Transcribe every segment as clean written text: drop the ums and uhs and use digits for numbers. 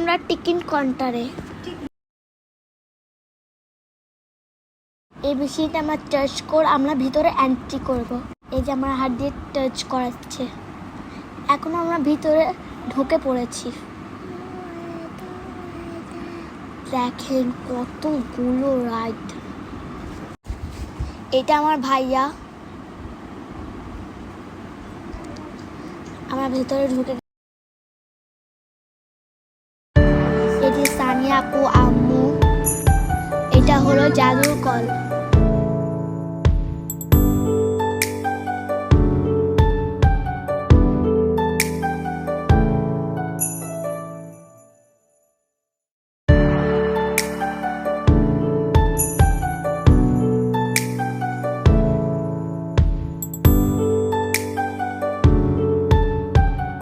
আমরা টিকিট কাউন্টারে। এই বিষয়টা আমরা টাচ করে আমরা ভিতরে এন্ট্রি করব। এই যে আমার হাত দিয়ে টাচ করাচ্ছে। এখন আমরা ভিতরে ঢুকে পড়েছি। দেখেন কতগুলো রাইড। এটা আমার ভাইয়া। আমরা ভেতরে ঢুকে এই যে সানিয়া আপু, আম্মু। এটা হলো জাদুর কল।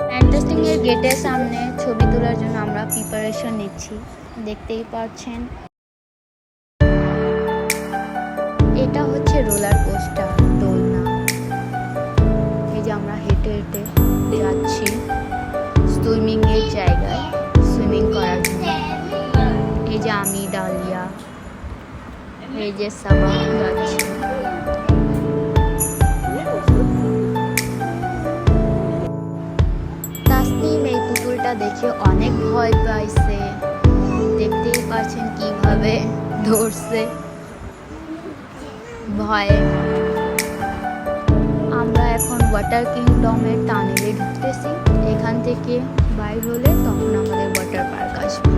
ফ্যান্টাস্টিকের গেটের সামনে ছবি তোলার জন্য আমরা প্রিপারেশন নিচ্ছি, দেখতেই পাচ্ছেন। এটা হচ্ছে রোলার কোস্টার, দোলনা। এই যে আমরা হেঁটে হেঁটে যাচ্ছি সুইমিং এর জায়গায়, সুইমিং করার জন্য। এই যে আমি, ডালিয়া, এই যে সাবা যাচ্ছি। তাসনিম এই পুতুলটা দেখে অনেক ভয় পাইছে, দেখতেই পাচ্ছেন কিভাবে ধরছে ভয়ে। আমরা এখন ওয়াটার কিংডমের টানেলে ঢুকতেছি। এখান থেকে বাইর হলে তখন আমাদের ওয়াটার পার্ক আসবে।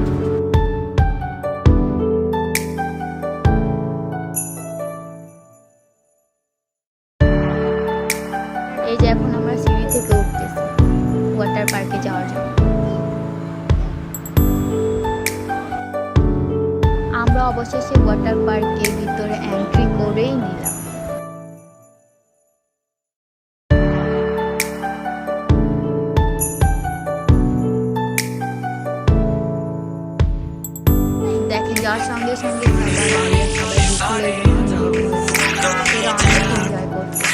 এই যে এখন আমরা সিঁড়ি থেকে উঠতেছি ওয়াটার পার্কে যাওয়ার জন্য। আমরা অবশেষে ওয়াটার পার্কের ভিতরে এন্ট্রি করেই নিলাম। দেখেন যাওয়ার সঙ্গে সঙ্গে সবাই এনজয় করছে।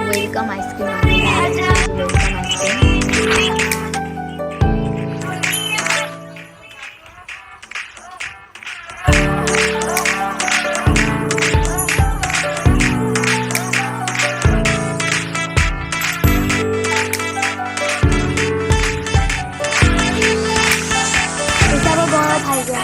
Welcome ice cream, welcome ice cream. এটা আবার বড় ভাইয়া।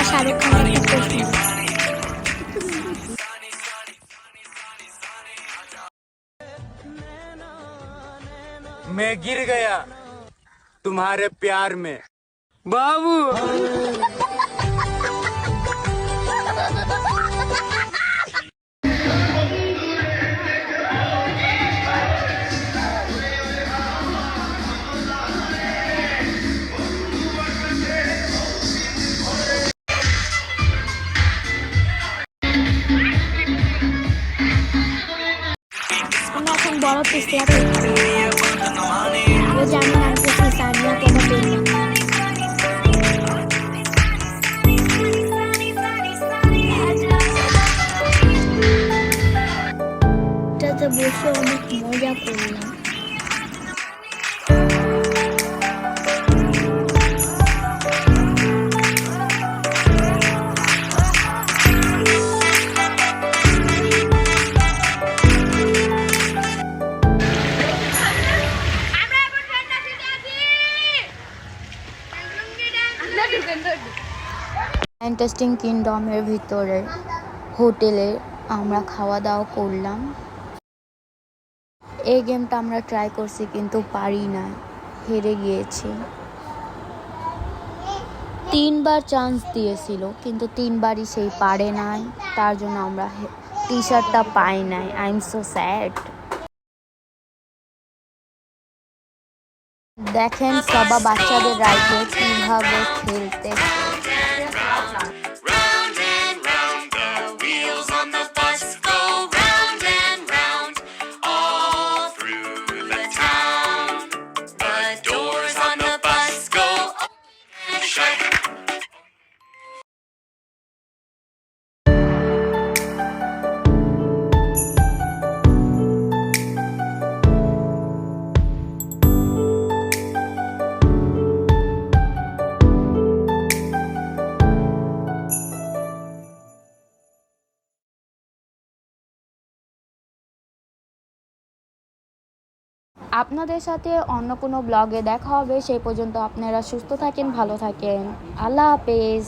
शाहरुख खान का मैं गिर गया तुम्हारे प्यार में बाबू। আমরা এখন বড় পিছিয়ে জানি নামতেছি সানিয়া কেন পেলাম। এটাতে বসে অনেক মজা করলাম। ফ্যান্টাস্টিক কিংডমের ভিতরে হোটেলে আমরা খাওয়া দাওয়া করলাম। এই গেমটা আমরা ট্রাই করছি কিন্তু পারি না, হেরে গিয়েছি। 3 বার চান্স দিয়েছিল কিন্তু 3 বারই সেই পারে নাই, তার জন্য আমরা টি শার্টটা পাই নাই, আই এম সো স্যাড। দেখেন সবা বাচ্চাদের রাইডে কিভাবে খেলতে। Round and round, the wheels on the bus go round and round, all through the town. The doors on the bus go open and shut. আপনাদের সাথে অন্য কোনো ব্লগে দেখা হবে, সেই পর্যন্ত আপনারা সুস্থ থাকেন, ভালো থাকেন। আল্লাহ হাফেজ।